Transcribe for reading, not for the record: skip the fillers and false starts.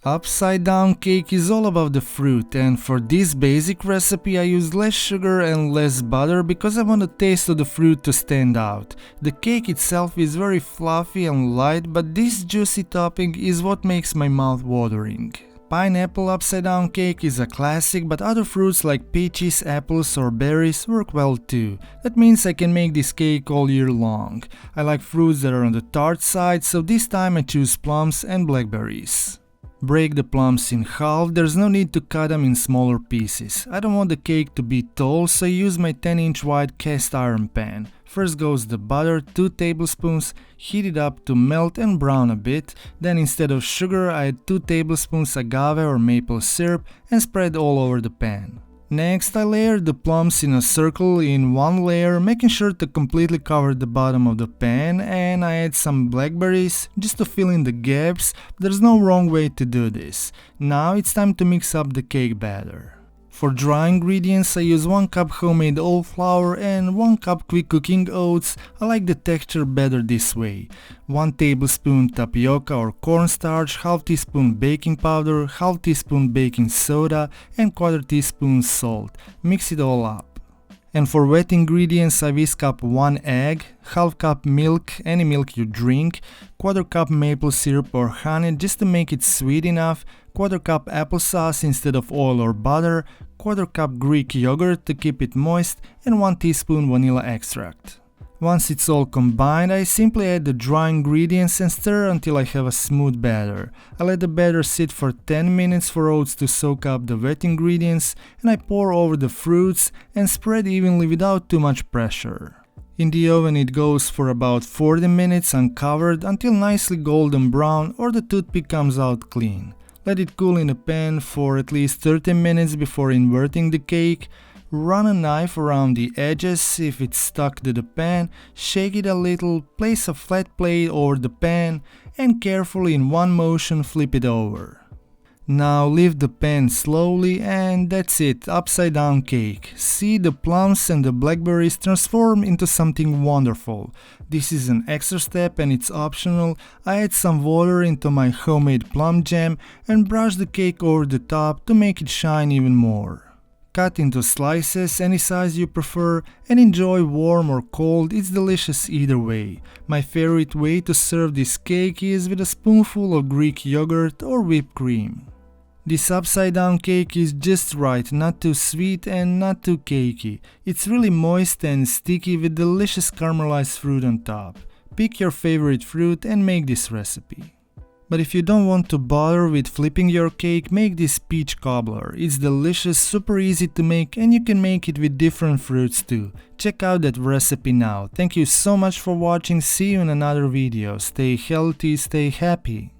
Upside down cake is all about the fruit, and for this basic recipe I use less sugar and less butter because I want the taste of the fruit to stand out. The cake itself is very fluffy and light, but this juicy topping is what makes my mouth watering. Pineapple upside down cake is a classic, but other fruits like peaches, apples or berries work well too. That means I can make this cake all year long. I like fruits that are on the tart side, so this time I choose plums and blackberries. Break the plums in half, there's no need to cut them in smaller pieces. I don't want the cake to be tall, so I use my 10-inch wide cast iron pan. First goes the butter, 2 tablespoons, heat it up to melt and brown a bit, then instead of sugar I add 2 tablespoons agave or maple syrup and spread all over the pan. Next I layer the plums in a circle in one layer, making sure to completely cover the bottom of the pan, and I add some blackberries just to fill in the gaps. There's no wrong way to do this. Now it's time to mix up the cake batter. For dry ingredients I use 1 cup homemade oat flour and 1 cup quick cooking oats. I like the texture better this way. 1 tablespoon tapioca or cornstarch, half teaspoon baking powder, half teaspoon baking soda and 1/4 teaspoon salt. Mix it all up. And for wet ingredients I whisk up 1 egg, half cup milk, any milk you drink, 1/4 cup maple syrup or honey just to make it sweet enough, 1/4 cup applesauce instead of oil or butter, 1/4 cup Greek yogurt to keep it moist, and 1 teaspoon vanilla extract. Once it's all combined, I simply add the dry ingredients and stir until I have a smooth batter. I let the batter sit for 10 minutes for oats to soak up the wet ingredients, and I pour over the fruits and spread evenly without too much pressure. In the oven it goes for about 40 minutes uncovered until nicely golden brown or the toothpick comes out clean. Let it cool in a pan for at least 30 minutes before inverting the cake. Run a knife around the edges if it's stuck to the pan, shake it a little, place a flat plate over the pan and carefully in one motion flip it over. Now lift the pan slowly and that's it, upside down cake. See, the plums and the blackberries transform into something wonderful. This is an extra step and it's optional. I add some water into my homemade plum jam and brush the cake over the top to make it shine even more. Cut into slices any size you prefer and enjoy warm or cold, it's delicious either way. My favorite way to serve this cake is with a spoonful of Greek yogurt or whipped cream. This upside down cake is just right, not too sweet and not too cakey. It's really moist and sticky with delicious caramelized fruit on top. Pick your favorite fruit and make this recipe. But if you don't want to bother with flipping your cake, make this peach cobbler. It's delicious, super easy to make and you can make it with different fruits too. Check out that recipe now. Thank you so much for watching, see you in another video. Stay healthy, stay happy.